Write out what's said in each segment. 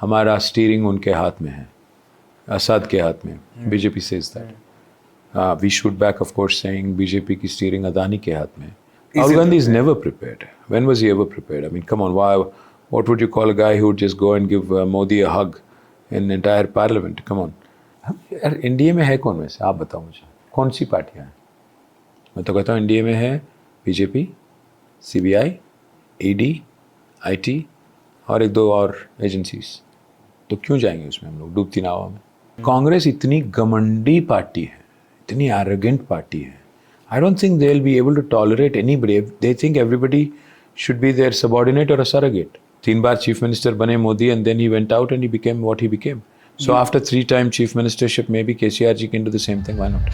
हमारा स्टीयरिंग उनके हाथ में है, असद के हाथ में. BJP says that. We shoot back, of course, saying BJP की स्टीयरिंग अदानी के हाथ में. Rahul Gandhi is never prepared. When was he ever prepared? I mean, come on, why? What would you call a guy who would just go and give Modi a hug in entire parliament? Come on. यार India में है कौन वैसे? आप बताओ मुझे, कौन सी पार्टियां हैं? मैं तो कहता हूँ इंडिया में है बीजेपी, CBI, ED, IT और एक दो और एजेंसीज. तो क्यों जाएंगे उसमें हम लोग डूबती नाव में? कांग्रेस इतनी घमंडी पार्टी है, इतनी एरोगेंट पार्टी है. I don't think they'll be able to tolerate anybody. They think everybody should be their subordinate or a surrogate. 3 bar chief minister बने Modi and then he went out and he became what he became. So after 3-time chief ministership, maybe KCR ji can do the same thing. Why not?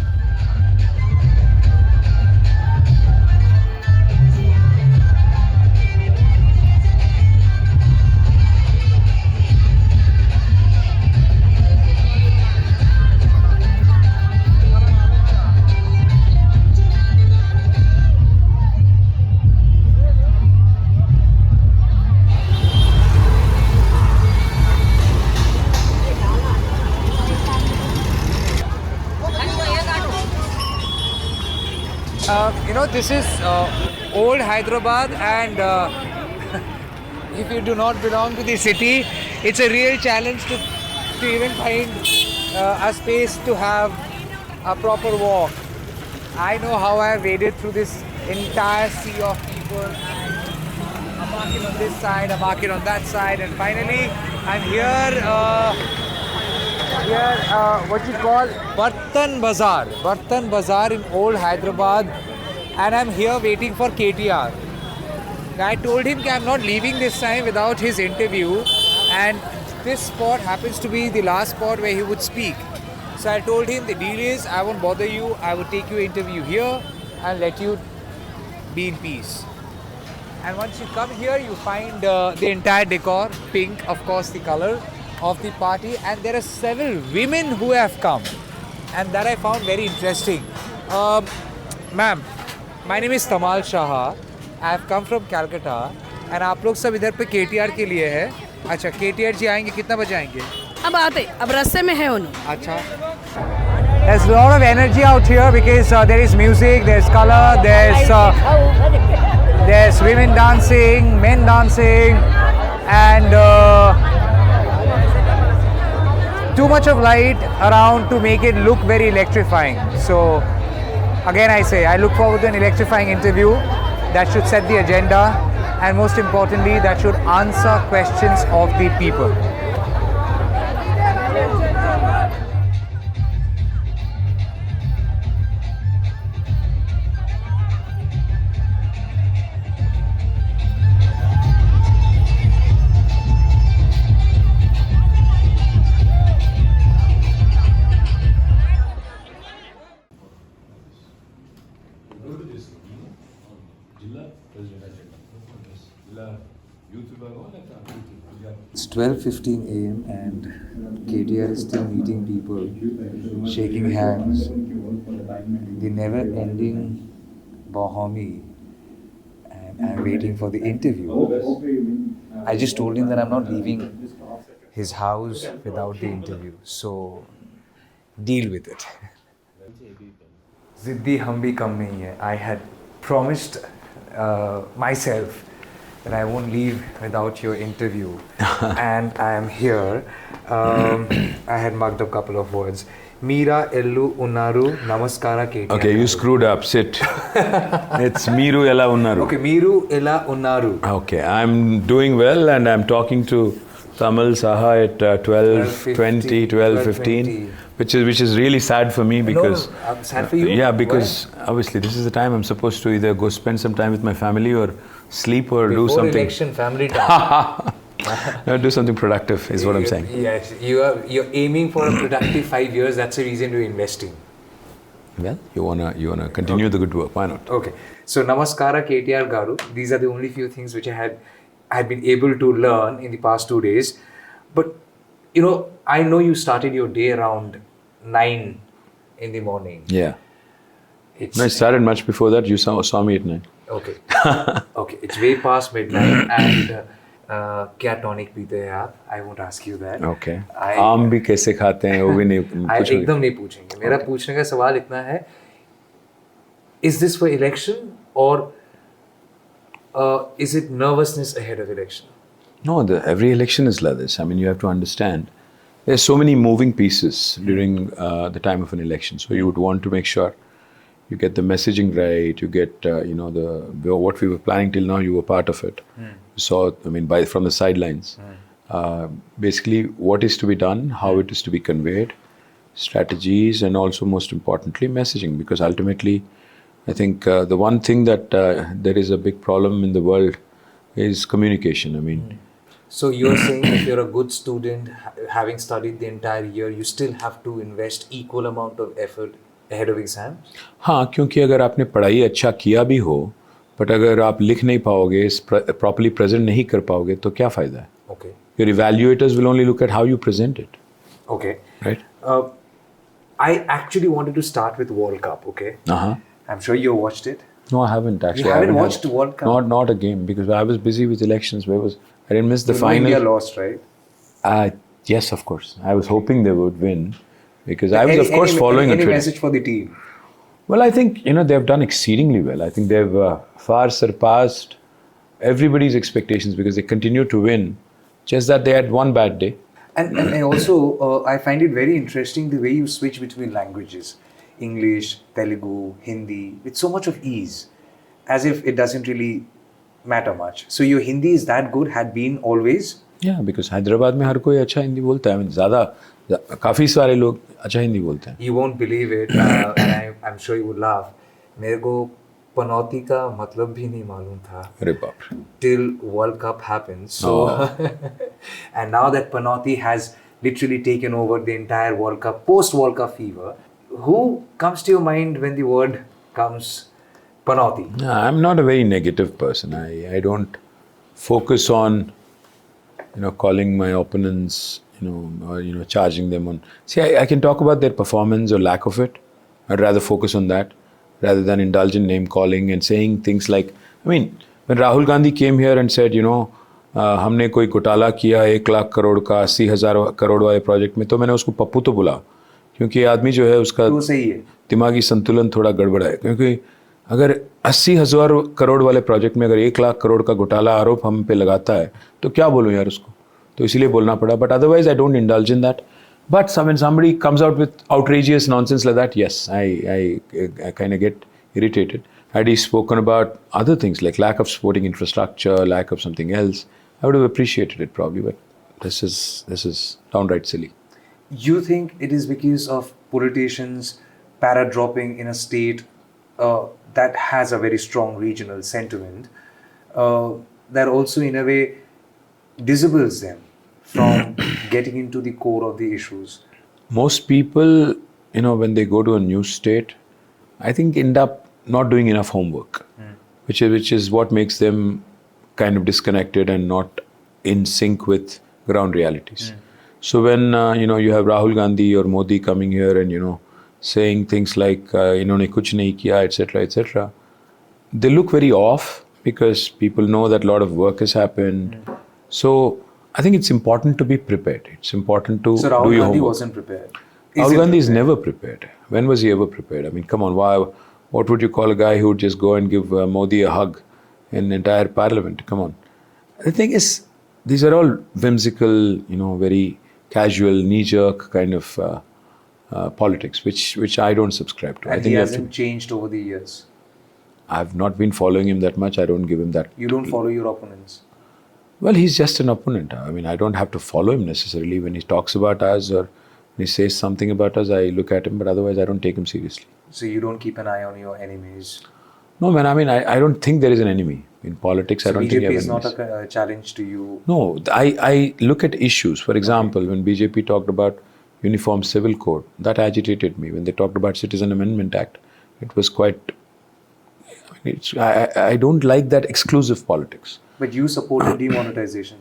This is old Hyderabad, and if you do not belong to the city, it's a real challenge to even find a space to have a proper walk. I know how I have waded through this entire sea of people, and a market on this side, a market on that side, and finally I'm here. What you call Bartan Bazaar in old Hyderabad, and I'm here waiting for KTR. I told him that I'm not leaving this time without his interview, and this spot happens to be the last spot where he would speak. So I told him the deal is I won't bother you, I will take your interview here and let you be in peace. And once you come here, you find the entire decor, pink, of course, the color of the party, and there are several women who have come, and that I found very interesting. Ma'am, my name is Tamal Saha. I have come from Calcutta, and आप लोग सब इधर पे KTR के लिए है. अच्छा, KTR जी आएंगे, कितना बजे आएंगे? अब रास्ते में है उन्होंने. अच्छा. There's a lot of energy out here because there is music, there's color, there's women dancing, men dancing, and too much of light around to make it look very electrifying. So again I say, I look forward to an electrifying interview that should set the agenda, and most importantly that should answer questions of the people. It's 12:15 a.m. and KTR is still meeting people, shaking hands. The never-ending Bahami, and I'm waiting for the interview. I just told him that I'm not leaving his house without the interview, so deal with it. Ziddi hum bhi kam nahi hai. I had promised myself that I won't leave without your interview, and I am here. I had mugged up a couple of words. Meera Ellu Unnaru Namaskara KTR. Okay, you screwed up. Sit. It's Meeru Ella Unnaru. Okay, Meeru Ella Unnaru. Okay, I'm doing well, and I'm talking to Tamal Saha at 12:15, which is really sad for me because sad for you. Yeah, because obviously this is the time I'm supposed to either go spend some time with my family or sleep or do something. Before election, family time. No, do something productive is what I'm saying. Yes, you're aiming for a productive 5 years. That's a reason to investing. Well, you wanna continue the good work. Why not? Okay. So Namaskara KTR Garu. These are the only few things which I had been able to learn in the past 2 days. But I know you started your day around 9 in the morning. Yeah. No, I started much before that. You saw me at 9. Okay. Okay. It's way past midnight, and क्या tonic पीते हैं आप? I won't ask you that. Okay. I- आम भी कैसे खाते हैं वो भी नहीं पूछोगे? एकदम नहीं पूछेंगे. मेरा पूछने का सवाल इतना है, is this for election or is it nervousness ahead of election? No, every election is like this. I mean, you have to understand. There's so many moving pieces during the time of an election. So you would want to make sure you get the messaging right. You get, what we were planning till now. You were part of it. You saw, I mean, from the sidelines. Basically, what is to be done, how it is to be conveyed, strategies, and also most importantly, messaging. Because ultimately, I think the one thing that there is a big problem in the world is communication. I mean. So you're saying if you're a good student, having studied the entire year, you still have to invest equal amount of effort ahead of exams? हाँ, क्योंकि अगर आपने पढ़ाई अच्छा किया भी हो, but अगर आप लिख नहीं पाओगे, प्रॉपर्ली प्रेजेंट नहीं कर पाओगे, तो क्या फ़ायदा है? Okay. Your evaluators will only look at how you present it. Okay. Right? I actually wanted to start with World Cup, okay? Uh-huh. I'm sure you watched it. No, I haven't actually. You I haven't haven't watched the World Cup? Not a game, because I was busy with elections. I didn't miss the You know final. India lost, right? Yes, of course. I was hoping they would win, because I was, of course, following any a trend. message for the team? Well, I think, they've done exceedingly well. I think they've far surpassed everybody's expectations, because they continue to win, just that they had one bad day. And I also, I find it very interesting the way you switch between languages. English, Telugu, Hindi, with so much of ease, as if it doesn't really matter much. So your Hindi is that good, had been always? Yeah, because Hyderabad में हर कोई अच्छा हिंदी बोलता है. I mean, काफ़ी सारे लोग अच्छा हिंदी बोलते हैं. You won't believe it, and I'm sure you would laugh. मेरे को पनौती का मतलब भी नहीं मालूम था. अरे बाप रे. Till World Cup happened. So, and now that Panoti has literally taken over the entire World Cup, post-World Cup fever, who comes to your mind when the word comes Panoti? No, I'm not a very negative person. I don't focus on, calling my opponents, or, charging them on. See, I can talk about their performance or lack of it. I'd rather focus on that rather than indulge in name calling and saying things like, I mean, when Rahul Gandhi came here and said, हमने कोई घोटाला किया 1 लाख करोड़ का 80,000 करोड़ वाले project में, तो मैंने उसको पप्पू तो बोला, क्योंकि आदमी जो है उसका तो सही है, दिमागी संतुलन थोड़ा गड़बड़ा है. क्योंकि अगर 80,000 करोड़ वाले प्रोजेक्ट में अगर 1 लाख करोड़ का घोटाला आरोप हम पे लगाता है, तो क्या बोलूँ यार उसको, तो इसीलिए बोलना पड़ा. But otherwise I don't indulge in that. But when somebody comes out with outrageous nonsense like that, yes, I kind of get irritated. Had he spoken about other things like lack of sporting infrastructure, lack of something else, I would have appreciated it probably. But this is downright silly. You think it is because of politicians para-dropping in a state that has a very strong regional sentiment that also in a way disables them from getting into the core of the issues? Most people, when they go to a new state, I think end up not doing enough homework, which is what makes them kind of disconnected and not in sync with ground realities. So when, you have Rahul Gandhi or Modi coming here and, saying things like, इन्होंने कुछ नहीं किया, etc., they look very off because people know that a lot of work has happened. So I think it's important to be prepared. It's important to So do Rahul your Gandhi homework. wasn't prepared. Rahul Gandhi is never prepared. When was he ever prepared? I mean, come on, why? What would you call a guy who would just go and give Modi a hug in entire parliament? Come on. The thing is, these are all whimsical, very casual, knee-jerk kind of politics, which I don't subscribe to. And I think he you have hasn't changed over the years. I've not been following him that much. I don't give him that. You don't follow your opponents. Well, he's just an opponent. I mean, I don't have to follow him necessarily. When he talks about us or when he says something about us, I look at him, but otherwise I don't take him seriously. So you don't keep an eye on your enemies. No, man, I mean, I don't think there is an enemy. In politics, I So don't think you BJP have is not enemies. a challenge to you. No, I look at issues. For example, when BJP talked about Uniform Civil Code, that agitated me. When they talked about Citizen Amendment Act, it was quite... I don't like that exclusive politics. But you supported demonetization.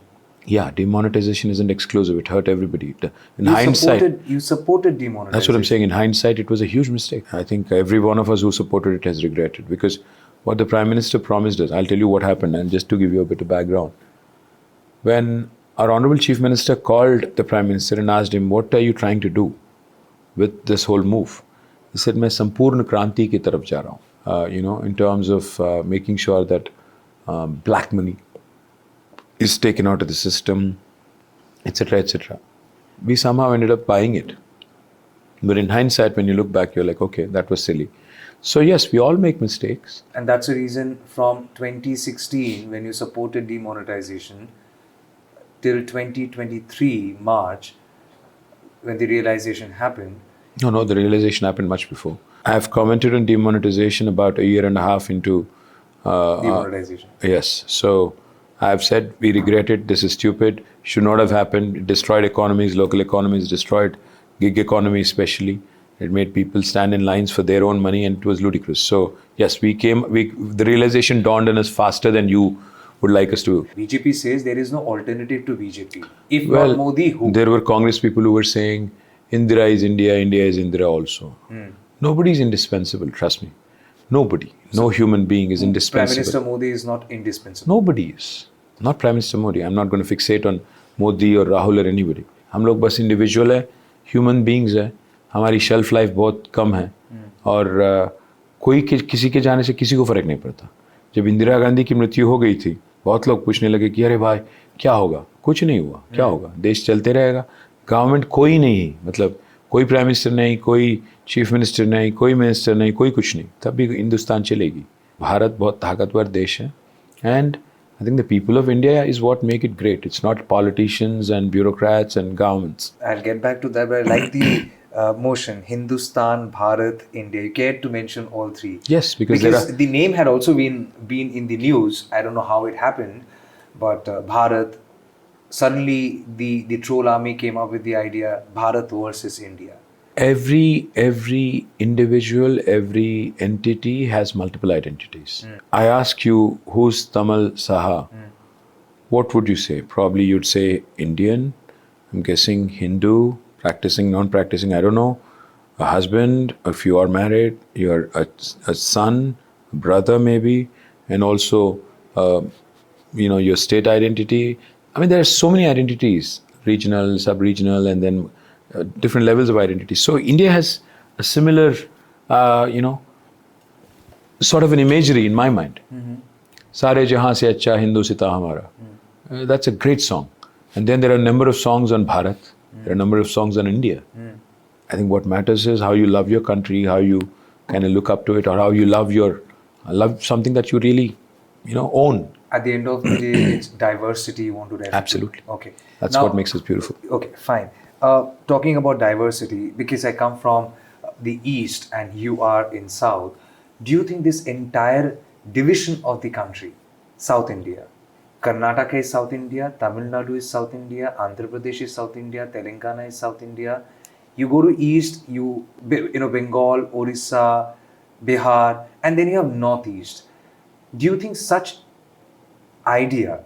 Yeah, demonetization isn't exclusive. It hurt everybody. In hindsight... You supported demonetization. That's what I'm saying. In hindsight, it was a huge mistake. I think every one of us who supported it has regretted, because what the Prime Minister promised us, I'll tell you what happened, and just to give you a bit of background. when our Honorable Chief Minister called the Prime Minister and asked him, what are you trying to do with this whole move? He said, मैं संपूर्ण क्रांति की तरफ जा रहा हूँ. In terms of making sure that black money is taken out of the system, etc., etc. We somehow ended up buying it. But in hindsight, when you look back, you're like, okay, that was silly. So yes, we all make mistakes. And that's the reason from 2016, when you supported demonetization, till 2023 March, when the realization happened. No, the realization happened much before. I have commented on demonetization about a year and a half into Demonetization. Yes. So I have said we regret it. This is stupid. Should not have happened. It destroyed economies, local economies, destroyed gig economy especially. It made people stand in lines for their own money, and it was ludicrous. So yes, the realization dawned on us faster than you would like us to. BJP says there is no alternative to BJP. If not Modi, who? There were Congress people who were saying Indira is India, India is Indira also. Nobody is indispensable, trust me. Nobody. No human being is indispensable. Prime Minister Modi is not indispensable. Nobody is. Not Prime Minister Modi. I'm not going to fixate on Modi or Rahul or anybody. हम लोग बस individual है, human beings है, हमारी shelf life बहुत कम है और कोई किसी के जाने से किसी को फर्क नहीं पड़ता. जब इंदिरा गांधी की मृत्यु हो गई थी, बहुत लोग पूछने लगे कि अरे भाई क्या होगा? कुछ नहीं हुआ. क्या होगा? देश चलते रहेगा. गवर्नमेंट कोई नहीं, मतलब कोई प्राइम मिनिस्टर नहीं, कोई चीफ मिनिस्टर नहीं, कोई मिनिस्टर नहीं, कोई कुछ नहीं, तब भी हिंदुस्तान चलेगी. भारत बहुत ताकतवर देश है and I think the people of India is what make it great. It's not politicians and bureaucrats and governments. I'll get back to that, but I like the motion, Hindustan, Bharat, India. You cared to mention all three. Yes, because the name had also been in the news. I don't know how it happened, but Bharat, suddenly the troll army came up with the idea, Bharat versus India. Every individual, every entity has multiple identities. I ask you, who's Tamal Saha? What would you say? Probably you'd say Indian, I'm guessing Hindu, practicing, non-practicing, I don't know, a husband, if you are married, you're a son, a brother maybe, and also, your state identity. I mean, there are so many identities, regional, sub-regional, and then different levels of identity. So India has a similar, sort of an imagery in my mind. Sare jahan se acha Hindu sita hamara. That's a great song. And then there are a number of songs on Bharat. There are a number of songs on India. I think what matters is how you love your country, how you kind of look up to it, or how you love something that you really, own. At the end of the day, it's diversity you want to refer to. Absolutely. Okay. That's Now, what makes us beautiful. Okay, fine. Talking about diversity, because I come from the East and you are in South, do you think this entire division of the country, South India, Karnataka is South India, Tamil Nadu is South India, Andhra Pradesh is South India, Telangana is South India, you go to East, Bengal, Orissa, Bihar, and then you have Northeast. Do you think such idea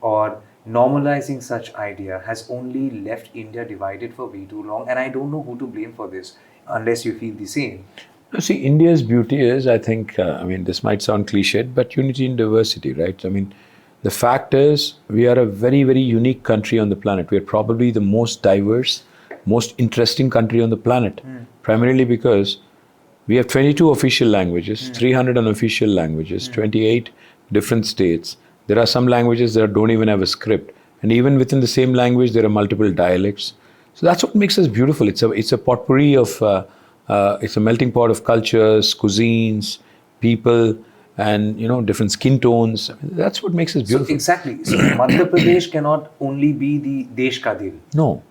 or normalizing such idea has only left India divided for way too long? And I don't know who to blame for this, unless you feel the same. No, see, India's beauty is, I think, this might sound cliched, but unity in diversity, right? I mean, the fact is, we are a very, very unique country on the planet. We are probably the most diverse, most interesting country on the planet, primarily because we have 22 official languages, 300 unofficial languages, 28 different states. There are some languages that don't even have a script. And even within the same language, there are multiple dialects. So that's what makes us beautiful. It's a potpourri of, it's a melting pot of cultures, cuisines, people, and, different skin tones. I mean, that's what makes us beautiful. So exactly. So Madhya Pradesh cannot only be the Desh Ka Dil. No.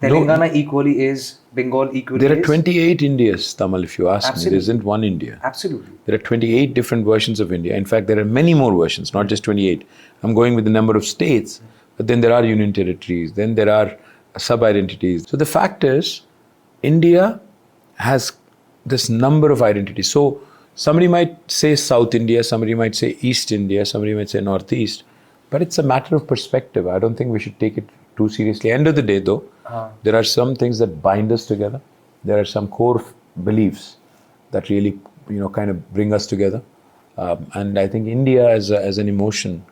Telangana equally is, Bengal equally is. There are 28 Indias, Tamal, if you ask Absolutely. me. There isn't one India. Absolutely. There are 28 different versions of India. In fact, there are many more versions, not just 28. I'm going with the number of states, but then there are union territories, then there are sub-identities. So the fact is, India has this number of identities. So somebody might say South India, somebody might say East India, somebody might say Northeast, but it's a matter of perspective. I don't think we should take it too seriously. End of the day, though, there are some things that bind us together. There are some core beliefs that really, kind of bring us together. And I think India as an emotion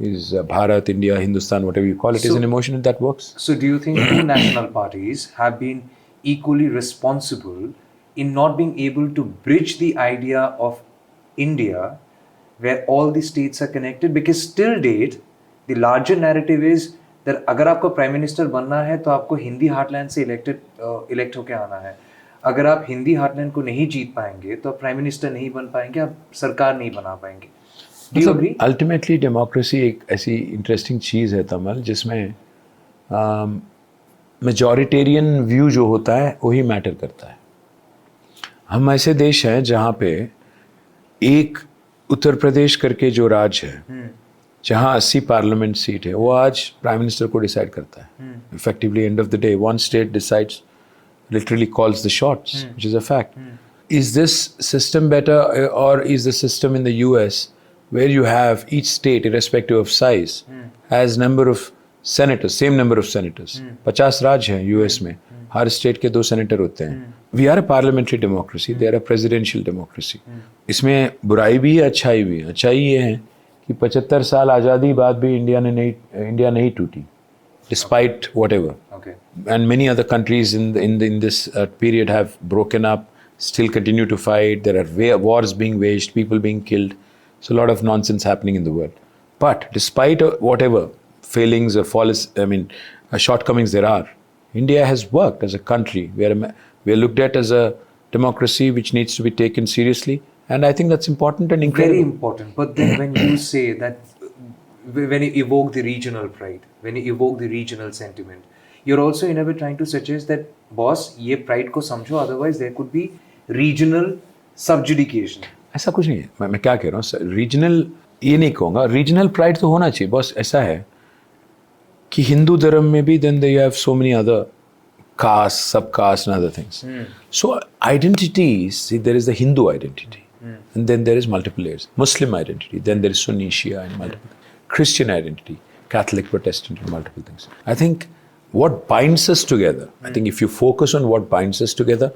is Bharat, India, Hindustan, whatever you call it, is an emotion that works. So do you think two national parties have been equally responsible in not being able to bridge the idea of India where all the states are connected? Because till date, the larger narrative is that अगर आपको prime minister बनना है तो आपको Hindi heartland से elect होके आना है. अगर आप हिंदी हार्टलैंड को नहीं जीत पाएंगे तो आप प्राइम मिनिस्टर नहीं बन पाएंगे, आप सरकार नहीं बना पाएंगे. Do you agree? Ultimately democracy एक ऐसी इंटरेस्टिंग चीज़ है तमल, जिसमें मेजॉरिटेरियन व्यू जो होता है वही मैटर करता है. हम ऐसे देश हैं जहाँ पे एक उत्तर प्रदेश करके जो राज्य है, जहाँ 80 पार्लियामेंट सीट है, वो आज प्राइम मिनिस्टर को डिसाइड करता है. Effectively end of the day one state decides, literally calls the shots, which is a fact. Is this system better, or is the system in the US where you have each state, irrespective of size, has number of senators, same number of senators? 50 राज्य हैं US में, हर state के 2 senator होते हैं. We are a parliamentary democracy, they are a presidential democracy. इसमें बुराई भी है, अच्छाई भी है. अच्छाई ये है कि 75 साल आज़ादी बाद भी इंडिया नहीं टूटी, despite whatever. Okay. And many other countries in this period have broken up, still continue to fight. There are wars being waged, people being killed. So a lot of nonsense happening in the world. But despite whatever failings or shortcomings there are, India has worked as a country. We are looked at as a democracy which needs to be taken seriously. And I think that's important and incredible. Very important. But then when you say that, when you evoke the regional pride, when you evoke the regional sentiment, you're also in a way trying to suggest that, boss, ये pride को समझो, otherwise there could be regional subjudication. ऐसा कुछ नहीं है. मैं क्या कह रहा हूँ, रीजनल ये नहीं कहूँगा. रीजनल प्राइड तो होना चाहिए. बस ऐसा है कि हिंदू धर्म में भी then they have so many other castes, sub-castes and other things. So identities, see, there is the Hindu identity, and then there is multiple layers. Muslim identity, then there is Sunni, Shia, and multiple. Christian identity, Catholic, Protestant, and multiple things. I think what binds us together, I think if you focus on what binds us together,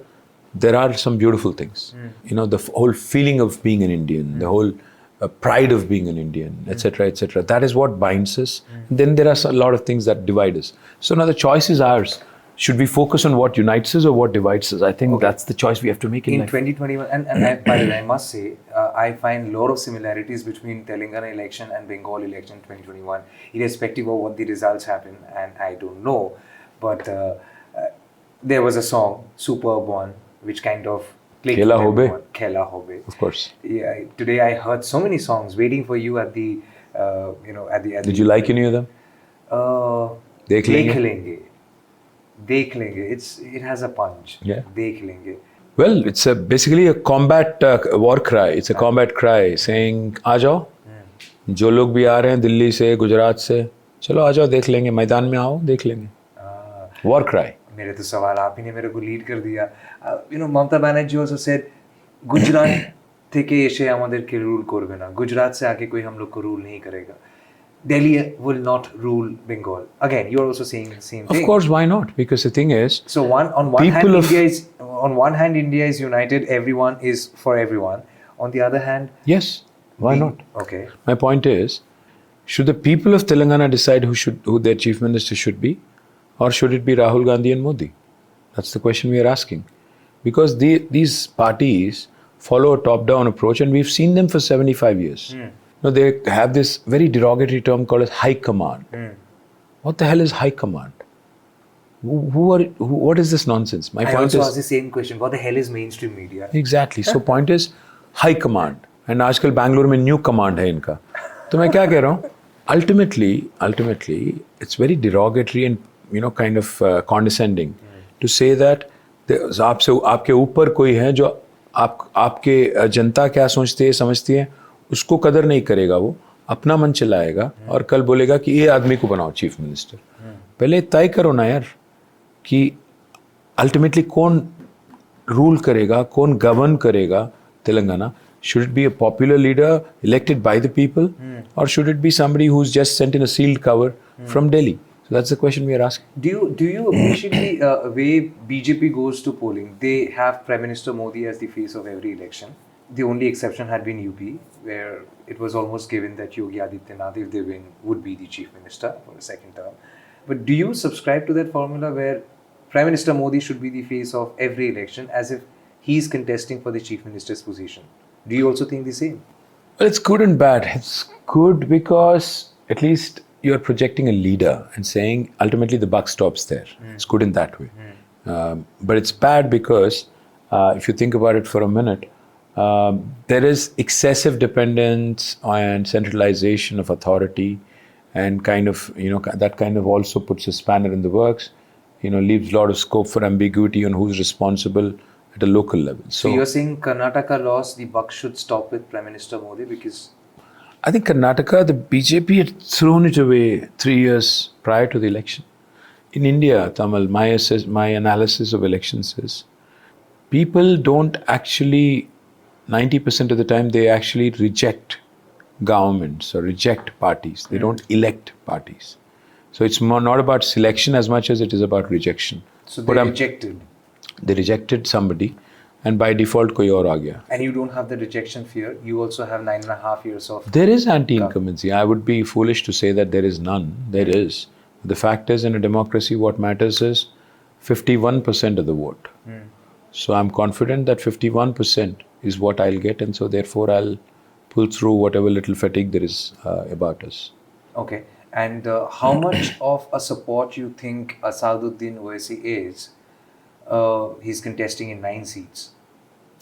there are some beautiful things. You know, the whole feeling of being an Indian, the whole pride of being an Indian, etc., etc. That is what binds us. Then there are a lot of things that divide us. So now the choice is ours. Should we focus on what unites us or what divides us? I think that's the choice we have to make in life. 2021, and by the way, I must say, I find a lot of similarities between Telangana election and Bengal election 2021, irrespective of what the results happen, and I don't know. But there was a song, superb one, which kind of played Khela Hobe. Khela Hobe. Of course. Yeah, today I heard so many songs waiting for you at the, Did you like any of them? Dekh Lenge. Dekh lenge. It has a punch. Yeah. Dekh lenge. Well, it's basically a combat war cry. It's a combat cry saying, आ जाओ, जो लोग भी आ रहे हैं दिल्ली से, गुजरात से, चलो आ जाओ, देख लेंगे, मैदान में आओ, देख लेंगे. War cry. मेरे तो सवाल आप ही ने मेरे को लीड कर दिया. Mamata Banerjee also said, Gujarat থেকে এসে আমাদেরকে রুল করবে না, গুজরাট से आके कोई हम लोग को रूल नहीं करेगा. Delhi will not rule Bengal. Again, you're also saying the same thing. Of course, why not? Because the thing is, so on one hand India is united, everyone is for everyone. On the other hand, yes, why not? Okay. My point is, should the people of Telangana decide who their chief minister should be, or should it be Rahul Gandhi and Modi? That's the question we are asking. Because these parties follow a top-down approach, and we've seen them for 75 years. No, they have this very derogatory term called as high command. What the hell is high command? What is this nonsense? My point also is, ask the same question. What the hell is mainstream media? Exactly. So point is high command. And आजकल बैंगलोर में new command है इनका. तो मैं क्या कह रहा हूँ? Ultimately, it's very derogatory and kind of condescending to say that आपके ऊपर कोई है जो आपके जनता क्या सोचती है, समझती है, उसको कदर नहीं करेगा. वो अपना मन चलाएगा और कल बोलेगा कि ये आदमी को बनाओ चीफ मिनिस्टर. पहले तय करो ना यार कि अल्टीमेटली कौन रूल करेगा, कौन गवर्न करेगा Telangana. Should it be a popular leader elected by the people, or should it be somebody who's just sent in a sealed cover from Delhi? So that's the question we are asking. Do you appreciate the way BJP goes to polling? They have Prime Minister Modi as the face of every election. the only exception had been UP, where it was almost given that Yogi Adityanath, if they win, would be the chief minister for the second term. But do you subscribe to that formula where Prime Minister Modi should be the face of every election as if he's contesting for the chief minister's position? Do you also think the same? Well, it's good and bad. It's good because at least you're projecting a leader and saying ultimately the buck stops there. It's good in that way. But it's bad because if you think about it for a minute, there is excessive dependence and centralization of authority, and kind of, that kind of also puts a spanner in the works, leaves a lot of scope for ambiguity on who's responsible at a local level. So you're saying Karnataka lost, the buck should stop with Prime Minister Modi because... I think Karnataka, the BJP had thrown it away 3 years prior to the election. In India, Tamal, my analysis of elections is people don't actually, 90% of the time, they actually reject governments or reject parties. They don't elect parties. So it's not about selection as much as it is about rejection. So they rejected? They rejected somebody, and by default, koi aur aa gaya. And you don't have the rejection fear. You also have 9.5 years of... There is anti-incumbency. I would be foolish to say that there is none. There is. The fact is, in a democracy, what matters is 51% of the vote. So I'm confident that 51% is what I'll get, and so therefore I'll pull through whatever little fatigue there is about us. Okay. And how much of a support you think Asaduddin Owaisi is? He's contesting in 9 seats.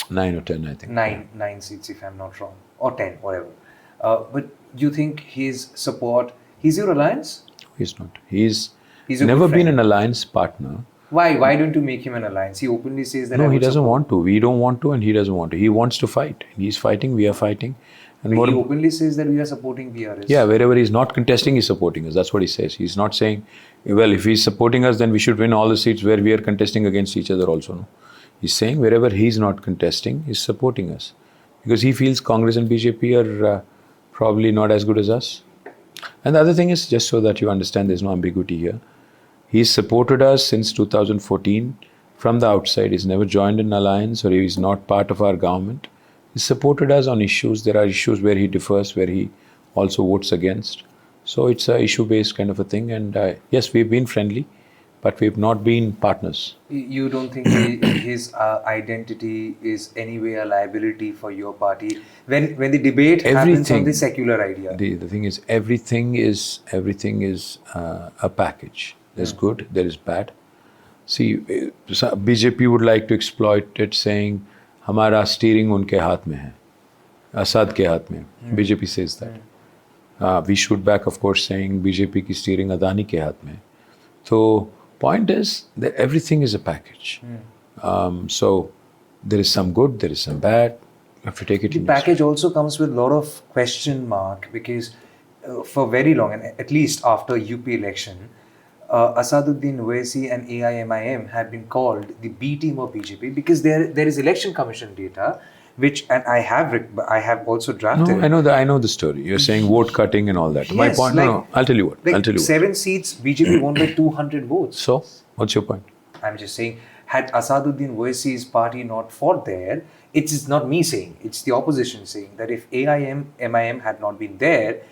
9 or 10, I think. 9 seats, if I'm not wrong. Or 10, whatever. But you think his support... He's your alliance? He's not. He's a never good been friend. an alliance partner. Why? Why don't you make him an alliance? He openly says that... No, he doesn't want to. We don't want to, and he doesn't want to. He wants to fight. He's fighting, we are fighting. And He openly says that we are supporting BRS. Yeah, wherever he's not contesting, he's supporting us. That's what he says. He's not saying, well, if he's supporting us, then we should win all the seats where we are contesting against each other also. No? He's saying wherever he's not contesting, he's supporting us. Because he feels Congress and BJP are probably not as good as us. And the other thing is, just so that you understand, there's no ambiguity here. He's supported us since 2014 from the outside. He's never joined an alliance, or he's not part of our government. He supported us on issues. There are issues where he differs, where he also votes against. So it's a issue-based kind of a thing. And yes, we've been friendly, but we've not been partners. You don't think his identity is anyway a liability for your party? When the debate happens on the secular idea. The thing is, everything is a package. There's good, there is bad. See, BJP would like to exploit it, saying, हमारा steering उनके हाथ में है, असद के हाथ में. BJP says that. We shoot back, of course, saying BJP की steering Adani के हाथ में. So, point is that everything is a package. So, there is some good, there is some bad. You have to take it in. The package also comes with a lot of question mark because for very long, and at least after UP election, Asaduddin Owaisi and AIMIM have been called the B team of BJP because there is election commission data, which, and I have also drafted. No, I know the story. You're saying vote cutting and all that. Yes, my point. No, I'll tell you what. Like I'll tell you 7 seats, BJP won by 200 votes. So, what's your point? I'm just saying, had Asaduddin Owaisi's party not fought there, it's not me saying, it's the opposition saying that if AIMIM had not been there,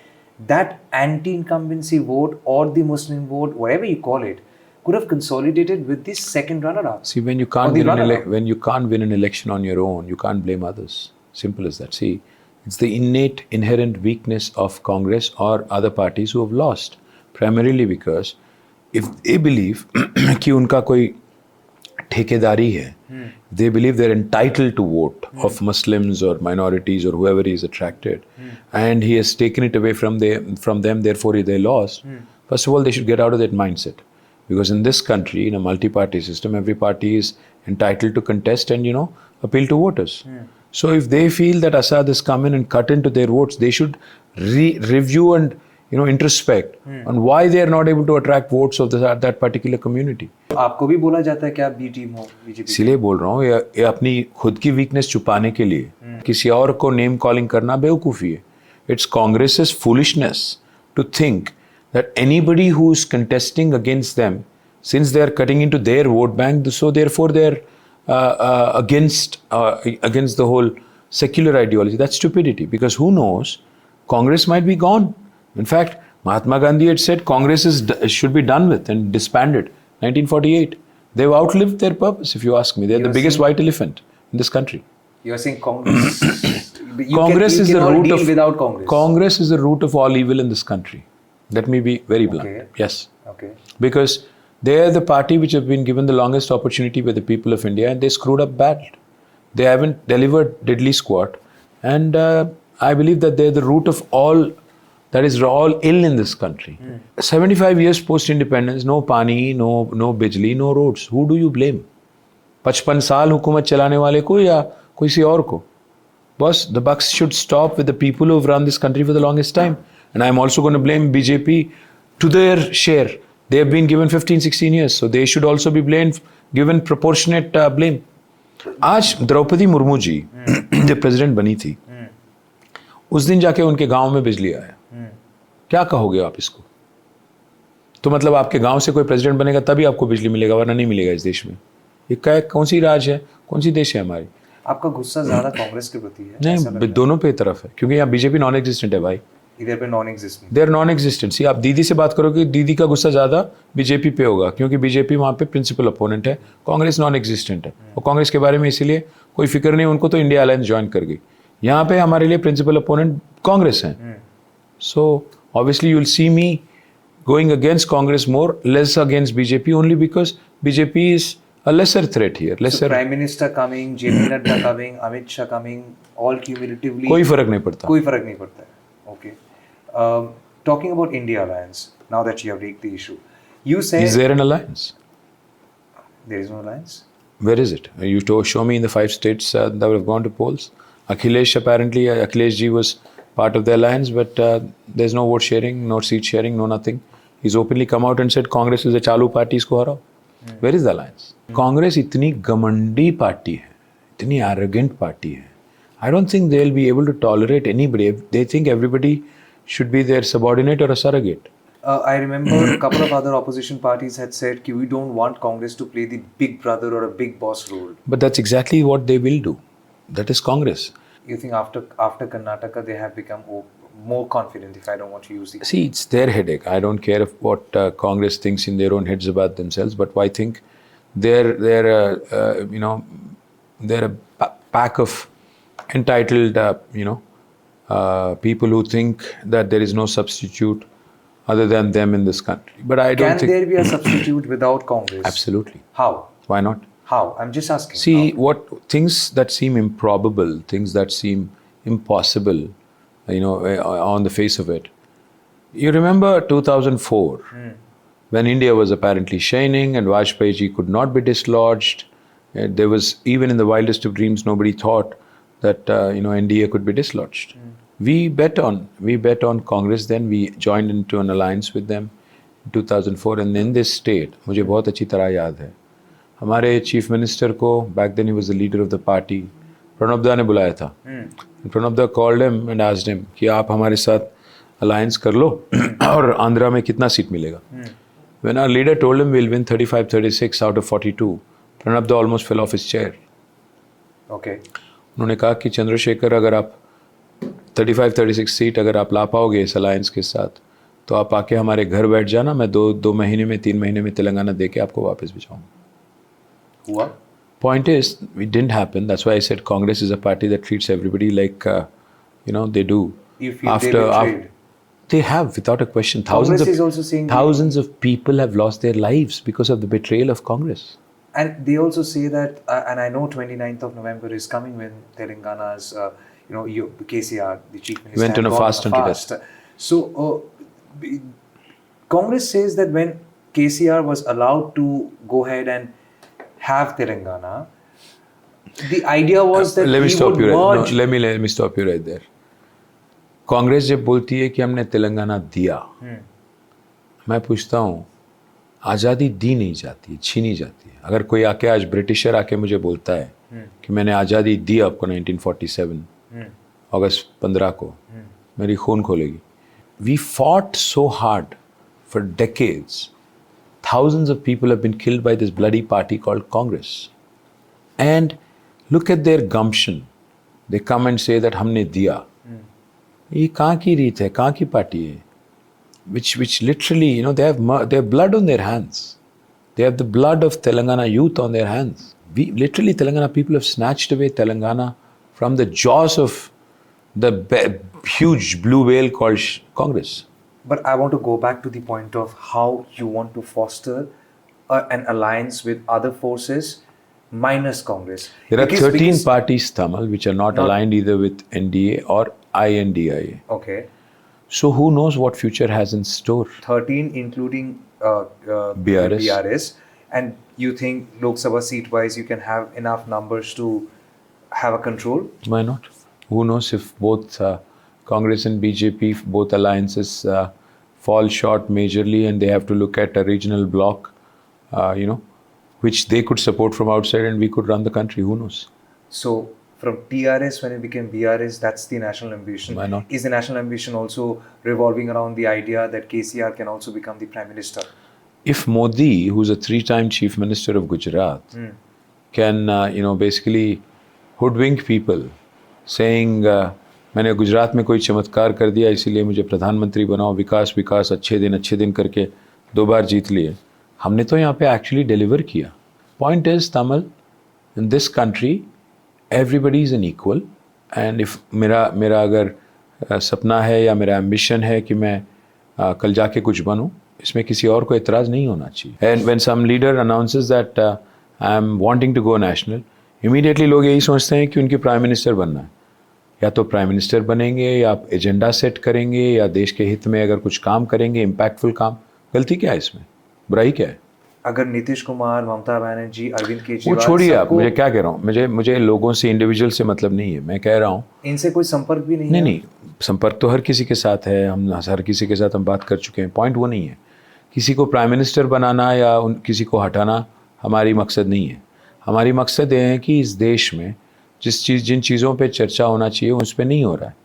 that anti-incumbency vote or the Muslim vote, whatever you call it, could have consolidated with this second runner-up. See, when you can't win an election on your own, you can't blame others. Simple as that. See, it's the innate, inherent weakness of Congress or other parties who have lost. Primarily because if they believe कि उनका कोई ठेकेदारी है, they believe they're entitled to vote of Muslims or minorities or whoever is attracted, and he has taken it away from them, therefore they lost. First of all, they should get out of that mindset. Because in this country, in a multi-party system, every party is entitled to contest and, appeal to voters. So if they feel that Assad has come in and cut into their votes, they should review and, introspect on why they are not able to attract votes of that particular community. आपको भी बोला जाता है कि आप B team हो BJP? इसीलिए बोल रहा हूँ, ये अपनी खुद की वीकनेस छुपाने के लिए किसी और को नेम कॉलिंग करना बेवकूफ़ी है. It's Congress's foolishness to think that anybody who is contesting against them, since they are cutting into their vote bank, so therefore they are against the whole secular ideology. That's stupidity, because who knows, Congress might be gone. In fact, Mahatma Gandhi had said Congress should be done with and disbanded. 1948. They've outlived their purpose, if you ask me. They're the biggest white elephant in this country. You're saying Congress... Congress is the root of without Congress. Congress is the root of all evil in this country. Let me be very blunt. Okay. Yes. Okay. Because they are the party which have been given the longest opportunity by the people of India, and they screwed up bad. They haven't delivered diddly squat, and I believe that they're the root of all that is all ill in this country. 75 years post-independence, no pani, no bijli, no roads. Who do you blame? 55 साल हुकूमत चलाने वाले को या किसी और को? Boss, the buck should stop with the people who have run this country for the longest time. And I'm also going to blame BJP to their share. They have been given 15-16 years, so they should also be given proportionate blame. आज द्रौपदी मुर्मू जी जब president बनी थी, उस दिन जाके उनके गांव में बिजली आया. क्या कहोगे आप इसको? तो मतलब आपके गांव से कोई प्रेसिडेंट बनेगा तभी आपको बिजली मिलेगा, वरना नहीं मिलेगा इस देश में. ये कौन सी राज है, कौन सी देश है हमारी? आपका गुस्सा ज्यादा कांग्रेस के प्रति है? नहीं, दोनों पे तरफ है, क्योंकि यहाँ बीजेपी नॉन एग्जिस्टेंट है भाई. इधर पे non existent. They are non existent. See, आप दीदी से बात करोगे, दीदी का गुस्सा ज्यादा बीजेपी पे होगा, क्योंकि बीजेपी वहाँ पे प्रिंसिपल अपोनेंट है. कांग्रेस नॉन एग्जिस्टेंट है, और कांग्रेस के बारे में इसीलिए कोई फिक्र नहीं, उनको तो इंडिया अलायंस ज्वाइन कर गई. यहाँ पे हमारे लिए प्रिंसिपल अपोनेंट कांग्रेस है. सो obviously you'll see me going against Congress more, less against BJP, only because BJP is a lesser threat here. So Prime Minister coming, JP Nadda coming, Amit Shah coming, all cumulatively. कोई फर्क नहीं पड़ता. कोई फर्क नहीं पड़ता है. Okay. Talking about India alliance, now that you have raised the issue, you say. Is there an alliance? There is no alliance. Where is it? You show me in the 5 states that have gone to polls. Akhilesh ji was part of the alliance, but there's no vote sharing, no seat sharing, no nothing. He's openly come out and said Congress is a chalu party, isko harao. Where is the alliance? Congress itni gamandi party hai, itni arrogant party hai. I don't think they'll be able to tolerate anybody. They think everybody should be their subordinate or a surrogate. I remember a couple of other opposition parties had said that we don't want Congress to play the big brother or a big boss role. But that's exactly what they will do. That is Congress. You think after Karnataka they have become more confident, if I don't want to use the... See, it's their headache. I don't care what Congress thinks in their own heads about themselves, but I think they're a pack of entitled people who think that there is no substitute other than them in this country. But I don't think... Can there be a substitute without Congress? Absolutely. How? Why not? How? I'm just asking. See, what things that seem improbable, things that seem impossible, on the face of it. You remember 2004, when India was apparently shining and Vajpayee ji could not be dislodged. There was, even in the wildest of dreams, nobody thought that NDA could be dislodged. We bet on Congress then. We joined into an alliance with them in 2004, and in this state, मुझे बहुत अच्छी तरह याद है, हमारे chief minister को, back then he was the leader of the party, Pranab दा ने बुलाया था. प्रणब दा called him and asked him कि आप हमारे साथ alliance कर लो और आंध्रा में कितना सीट मिलेगा. When our leader told him we'll win 35-36 out of 42, Pranab दा almost fell off his chair. Okay. उन्होंने कहा कि चंद्रशेखर, अगर आप 35-36 सीट अगर आप ला पाओगे इस अलायंस के साथ, तो आप आके हमारे घर बैठ जाना, मैं 2 महीने में 3 महीने में तेलंगाना देके आपको वापस भिजवाऊंगा. हुआ? Point is, it didn't happen. That's why I said Congress is a party that treats everybody like, they do. You feel they betrayed? They have, without a question. Congress is also saying thousands of people have lost their lives because of the betrayal of Congress. And they also say that, and I know 29th of November is coming when Telangana's, KCR, the chief minister, went on a fast until death. So, Congress says that when KCR was allowed to go ahead and have Telangana, the idea was that let me stop you merge. Let me stop you right there. Congress जब बोलती है कि हमने तेलंगाना दिया, मैं पूछता हूँ, आज़ादी दी नहीं जाती, छीनी जाती है. अगर कोई आके आज ब्रिटिशर आके मुझे बोलता है कि मैंने आज़ादी दी आपको 1947 अगस्त 15 को, मेरी खून खोलेगी. We fought so hard for decades. Thousands of people have been killed by this bloody party called Congress. And look at their gumption. they come and say that हमने दिया. ये कहाँ की रीत है, कहाँ की पार्टी है? Which literally, you know, they have blood on their hands. They have the blood of Telangana youth on their hands. Literally, Telangana people have snatched away Telangana from the jaws of the huge blue whale called Congress. But I want to go back to the point of how you want to foster an alliance with other forces minus Congress. There are 13 parties, Tamal, which are not aligned either with NDA or INDIA. Okay. So who knows what future has in store? 13 including BRS. And you think Lok Sabha seat wise you can have enough numbers to have a control? Why not? Who knows if both Congress and BJP, both alliances fall short majorly and they have to look at a regional bloc, you know, which they could support from outside and we could run the country. Who knows? So from TRS when it became BRS, that's the national ambition. Why not? Is the national ambition also revolving around the idea that KCR can also become the Prime Minister? If Modi, who's a 3-time Chief Minister of Gujarat, can, you know, basically hoodwink people saying, मैंने गुजरात में कोई चमत्कार कर दिया इसीलिए मुझे प्रधानमंत्री बनाओ, विकास विकास अच्छे दिन करके 2 बार जीत लिए. हमने तो यहाँ पे एक्चुअली डिलीवर किया. Point is Tamil, in this country everybody is an equal and if मेरा अगर सपना है या मेरा एम्बिशन है कि मैं कल जाके कुछ बनूं, इसमें किसी और को एतराज़ नहीं होना चाहिए. And when some leader announces that I am wanting to go national, immediately लोग यही सोचते हैं कि उनकी प्राइम मिनिस्टर बनना है. या तो प्राइम मिनिस्टर बनेंगे या एजेंडा सेट करेंगे या देश के हित में अगर कुछ काम करेंगे, इम्पैक्टफुल काम. गलती क्या है इसमें, बुराई क्या है? अगर नीतीश कुमार, ममता बनर्जी, अरविंद वो केजरीवाल, छोड़िए आप, मुझे क्या कह रहा हूँ, मुझे लोगों से, इंडिविजुअल से मतलब नहीं है. मैं कह रहा हूँ इनसे कोई संपर्क भी नहीं है? नहीं, संपर्क तो हर किसी के साथ है. हम हर किसी के साथ हम बात कर चुके हैं. पॉइंट वो नहीं है. किसी को प्राइम मिनिस्टर बनाना या किसी को हटाना हमारी मकसद नहीं है. हमारी मकसद ये है कि इस देश में जिन चीज़ों पे चर्चा होना चाहिए उस पर नहीं हो रहा है.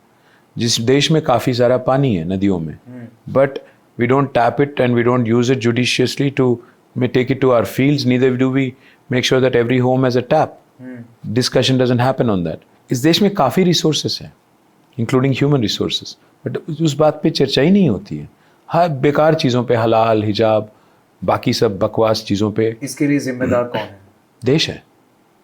जिस देश में काफ़ी सारा पानी है नदियों में, but we don't tap it and we don't use it judiciously to take it to our fields, neither do we make sure that every home has a tap. Discussion doesn't happen on that. इस देश में काफ़ी resources हैं, including human resources, but उस बात पे चर्चा ही नहीं होती है. हाँ, बेकार चीज़ों पे, हलाल, हिजाब, बाकी सब बकवास चीज़ों पे. इसके लिए जिम्मेदार कौन है? देश है.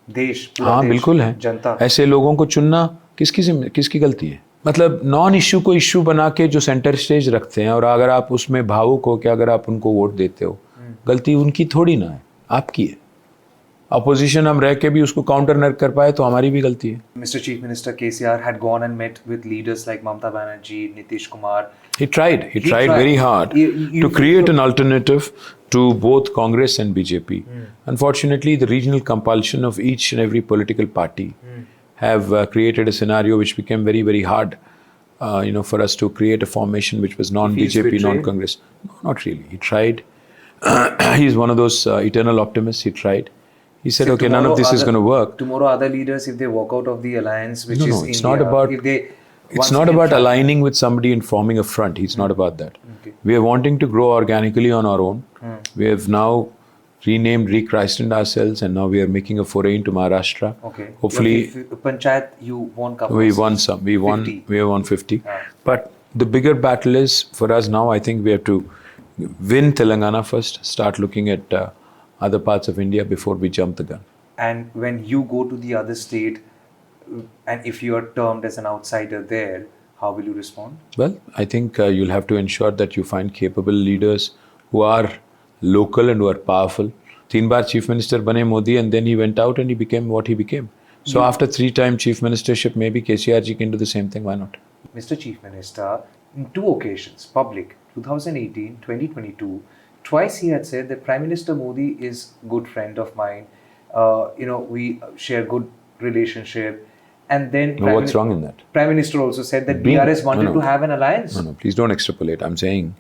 देश, पूरा हाँ देश, बिल्कुल है. जनता. ऐसे लोगों को चुनना किसकी गलती है? मतलब नॉन इश्यू को इश्यू बना के जो सेंटर स्टेज रखते हैं और अगर आप उसमें भावुक हो कि अगर आप उनको वोट देते हो, गलती उनकी थोड़ी ना है, आपकी है. अपोजिशन हम रह के भी उसको काउंटर न कर पाए तो हमारी भी गलती है. Mr. Chief Minister KCR had gone and met with leaders like Mamta Banerjee, Nitish Kumar. He tried very hard to create an alternative to both Congress and BJP. Unfortunately, the regional compulsion of each and every political party have created a scenario which became very, very hard, you know, for us to create a formation which was non-BJP, non-Congress. No, not really. He tried. He's one of those eternal optimists. He tried. He said, okay, none of this is going to work. Tomorrow, other leaders, if they walk out of the alliance, which is it's India, not about. if they It's not about aligning with somebody and forming a front. It's not about that. Okay. We are wanting to grow organically on our own. We have now rechristened ourselves, and now we are making a foray into Maharashtra. Okay. Hopefully, Panchayat, you won couple. we won some. We won 50. But the bigger battle is for us now. I think we have to win Telangana first. Start looking at other parts of India before we jump the gun. And when you go to the other state, and if you are termed as an outsider there, how will you respond? Well, I think you'll have to ensure that you find capable leaders who are local and who are powerful. 3 bar Chief Minister bane Modi, and then he went out and he became what he became. So after 3-time Chief Ministership, maybe KCR ji can do the same thing. Why not? Mr. Chief Minister, in 2 occasions, public, 2018, 2022, twice he had said that Prime Minister Modi is good friend of mine. You know, we share good relationship. And then What's wrong in that? Prime Minister also said that BRS wanted to have an alliance. No, please don't extrapolate. I'm saying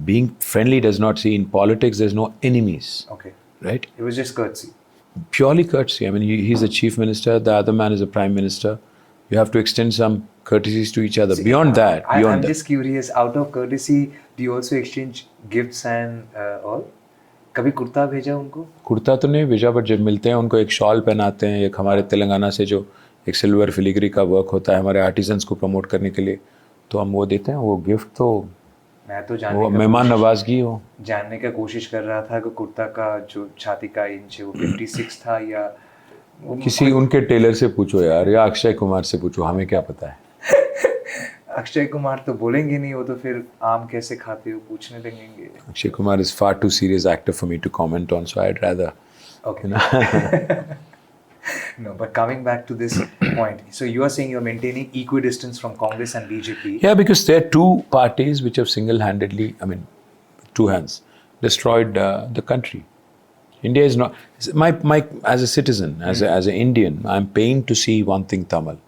being friendly does not see in politics there's no enemies. Okay. Right? It was just courtesy. Purely courtesy. I mean, he's the Chief Minister, the other man is a Prime Minister. You have to extend some courtesies to each other. Beyond that, I'm just curious, out of courtesy, do you also exchange gifts and all? कभी कुर्ता भेजा उनको? कुर्ता तो नहीं भेजा, but जब मिलते हैं उनको एक शॉल पहनाते हैं. एक हमारे तेलंगाना से जो एक सिल्वर फिलिग्री का वर्क होता है हमारे आर्टिजन्स को प्रमोट करने के लिए, तो हम वो देते हैं। वो गिफ्ट तो मैं तो वो मेहमान नवाजगी हो। जानने का कोशिश कर रहा था कि कुर्ता का जो छाती का इंच है वो 56 था या किसी उनके टेलर से पूछो यार, या अक्षय कुमार से पूछो, हमें क्या पता है। अक्षय कुमार तो बोलेंगे नहीं, वो तो फिर आम कैसे खाते हो पूछने लगेंगे। Akshay Kumar is far too serious actor for me to comment on, so I'd rather. Okay. No, but coming back to this point, so you are saying you're maintaining equidistance from Congress and BJP. Yeah, because there are two parties which have single-handedly, I mean, two hands, destroyed the country. India is not. My as a citizen, as an Indian, I'm pained to see one thing, Tamal.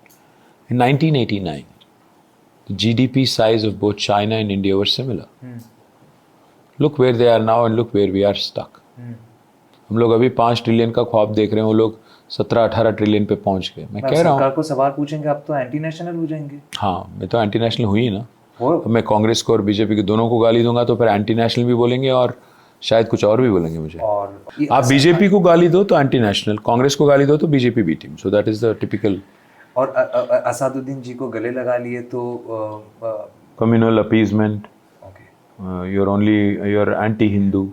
In 1989, the GDP size of both China and India were similar. Look where they are now and look where we are stuck. हम लोग अभी 5 trillion का ख्वाब देख रहे हैं, वो लोग 17-18 ट्रिलियन पे पहुंच गए। मैं कह रहा हूँ सरकार को सवाल पूछेंगे आप तो एंटी नेशनल हो जाएंगे। हाँ, मैं तो एंटी नेशनल हुई ना। हो अब मैं कांग्रेस को और बीजेपी के दोनों को गाली दूंगा तो फिर एंटी नेशनल भी बोलेंगे और शायद कुछ और भी बोलेंगे मुझे। और आप बीजेपी को गाली दो तो एंटी नेशनल, कांग्रेस को गाली दो तो BJP B team. So that is the typical. और असदुद्दीन जी को गले लगा लिए तो communal appeasement, okay you're anti-Hindu.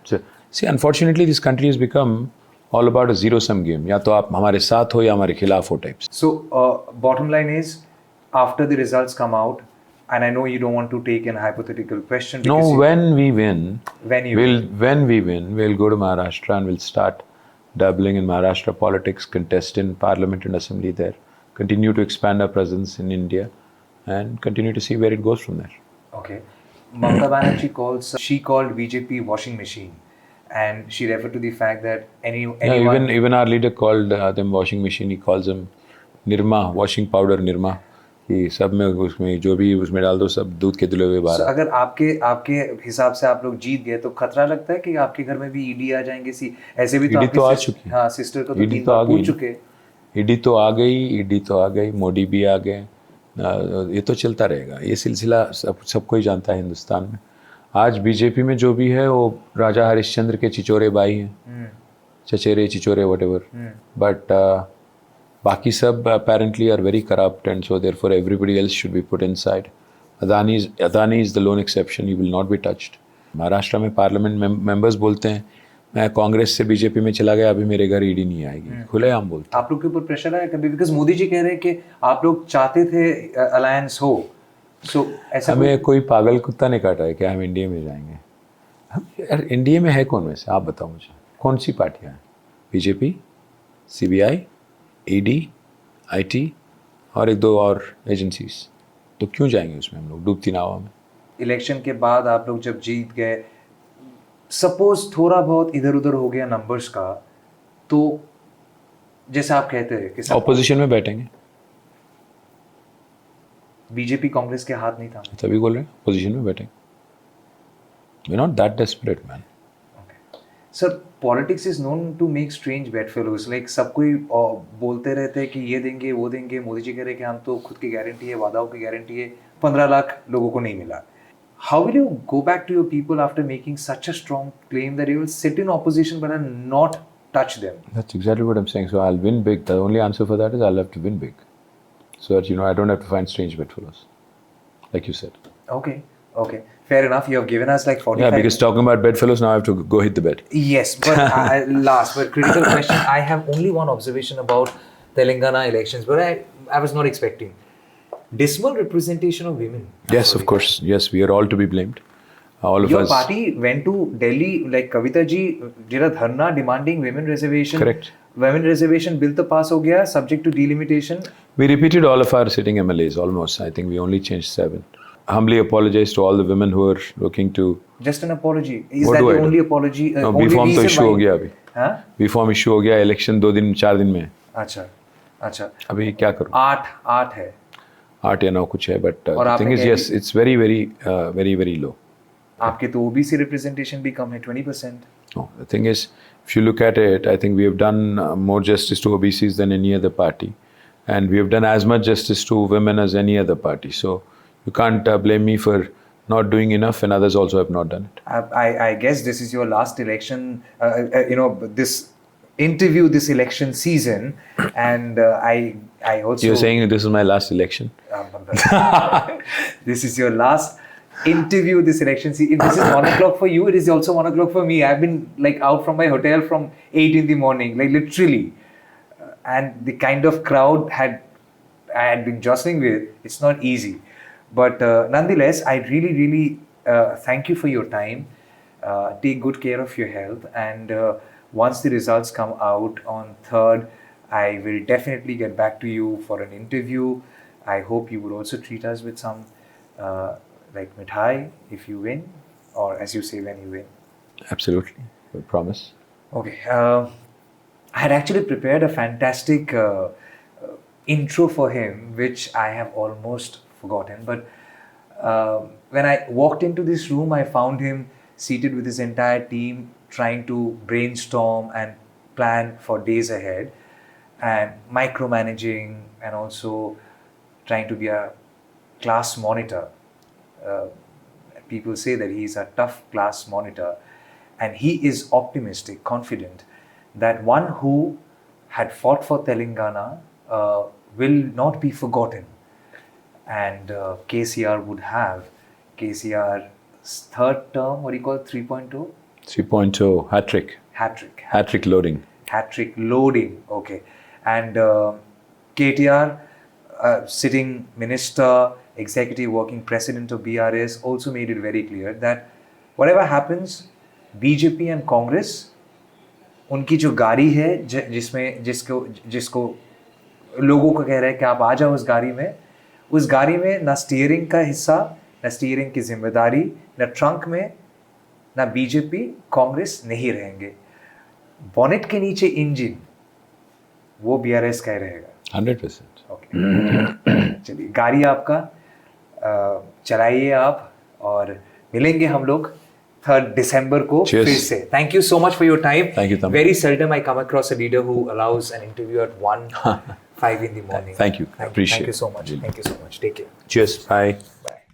So, see, unfortunately, this country has become all about a zero-sum game. या तो आप हमारे साथ हो या हमारे खिलाफ हो types. So, bottom line is, after the results come out, and I know you don't want to take an hypothetical question. No, because when we win, when you we'll go to Maharashtra and we'll start dabbling in Maharashtra politics, contest in Parliament and Assembly there, continue to expand our presence in India, and continue to see where it goes from there. Okay. Mamata Banerjee she called BJP washing machine, and she referred to the fact that anyone. Even our leader called them washing machine. He calls them Nirma, washing powder Nirma. कि सब में उसमें जो भी उसमें डाल दो सब दूध के धुले हुए बाहर। अगर आपके हिसाब से आप लोग जीत गए तो खतरा लगता है कि आपके घर में भी ईडी आ जाएंगे। ऐसे भी तो ईडी तो आ चुकी। हाँ, सिस्टर को तो 3 बार पूछ चुके। ईडी तो आ गई, मोदी भी आ गए। ये तो चलता रहेगा, ये सिलसिला सबको ही जानता है हिंदुस्तान में। आज बीजेपी में जो भी है वो राजा हरिश्चंद्र के चिचोरे भाई हैं, चचेरे चिचोरे व्हाटएवर, बट बाकी सब apparently are very corrupt and so therefore everybody else should be put inside. Adani is the lone exception, he will not be touched. Maharashtra में पार्लियामेंट मेंबर्स बोलते हैं मैं कांग्रेस से बीजेपी में चला गया, अभी मेरे घर ईडी नहीं आएगी, खुलेआम बोलते। आप लोग के ऊपर प्रेशर आया कभी? बिकॉज मोदी जी कह रहे हैं कि आप लोग चाहते थे अलायंस हो, सो ऐसा हमें कोई पागल कुत्ता नहीं काटा है कि हम इंडिया में जाएंगे। यार इंडिया में है कौन वैसे, आप बताओ मुझे, कौन सी पार्टियाँ हैं? बीजेपी, CBI, ED, IT और 1-2 और एजेंसीज, तो क्यों जाएंगे उसमें हम लोग डूबती नाव में? इलेक्शन के बाद आप लोग जब जीत गए, सपोज थोड़ा बहुत इधर उधर हो गया नंबर्स का, तो जैसे आप कहते हैं कि ऑपोजिशन में बैठेंगे। बीजेपी कांग्रेस के हाथ नहीं था, तभी बोल रहे हैं पोजीशन में बैठेंगे। We're not that desperate, man. Sir politics is known to make strange bedfellows. Like सब कोई बोलते रहते हैं कि ये देंगे वो देंगे। मोदी जी कह रहे हैं कि हम तो खुद की गारंटी है, वादाओं की गारंटी है। 15 लाख लोगों को नहीं मिला। How will you go back to your people after making such a strong claim that you will sit in opposition but not touch them? That's exactly what I'm saying. So I'll win big. The only answer for that is I'll have to win big, so that I don't have to find strange bedfellows, like you said. Okay. Fair enough. You have given us like 45. Yeah, because talking about bedfellows, now I have to go hit the bed. Yes, but last but critical question. I have only one observation about Telangana elections, but I was not expecting dismal representation of women. Yes, of course. Yes, we are all to be blamed. All of Your us. party went to Delhi, like Kavita ji did a dharna demanding women reservation. Correct. Women reservation bill to pass ho gaya, subject to delimitation. We repeated all of our sitting MLAs almost. I think we only changed 7. Humbly apologize to all the women who are looking to. Just an apology. Is What that do the I do? only apology? No, only B-form तो reason issue why- हो गया अभी। हाँ? B-form issue हो गया, election 2-4 दिन में। अच्छा। अभी क्या करूँ? 8 है। 8 या 9 कुछ है, but और the आपने thing is, कह yes, it's very low. आपके तो OBC representation भी कम है, 20%. No, the thing is, if you look at it, I think we have done more justice to OBCs than any other party, and we have done as much justice to women as any other party. So you can't blame me for not doing enough, and others also have not done it. I guess this is your last election. This interview this election season, and I also. You're saying this is my last election? This is your last interview this election season. This is 1 o'clock for you. It is also 1 o'clock for me. I've been like out from my hotel from 8 in the morning, like literally, and the kind of crowd I had been jostling with. It's not easy, but nonetheless, I really thank you for your time. Take good care of your health, and once the results come out on 3rd, I will definitely get back to you for an interview. I hope you will also treat us with some like mithai if you win, or as you say, when you win. Absolutely. I promise. Okay. I had actually prepared a fantastic intro for him, which I have almost forgotten. But when I walked into this room, I found him seated with his entire team, trying to brainstorm and plan for days ahead, and micromanaging, and also trying to be a class monitor. People say that he is a tough class monitor, and he is optimistic, confident that one who had fought for Telangana will not be forgotten. And KCR would have KCR's 3rd term, what do you call it, 3.2? 3.0, hat-trick. Hat-trick. Hat-trick loading. Hat-trick loading, okay. And KTR, sitting minister, executive working president of BRS, also made it very clear that whatever happens, BJP and Congress, उनकी जो गाड़ी है जिसमें जिसको लोगों को कह रहे हैं कि आप आ जाओ उस गाड़ी में ना स्टीयरिंग का हिस्सा, ना स्टीयरिंग की जिम्मेदारी, ना ट्रंक में, ना बीजेपी कांग्रेस नहीं रहेंगे. बॉनेट के नीचे इंजन वो बीआरएस का ही रहेगा. 100%. ओके. चलिए, गाड़ी आपका, चलाइए आप, और मिलेंगे हम लोग 3rd December को फिर से. Thank you so much for your time. Thank you, Tamal. Very seldom I come across a leader who allows an interview at 1:05 in the morning. Thank you. Appreciate Thank you so much. it. Thank you so much. Take care. Cheers. Bye. Bye.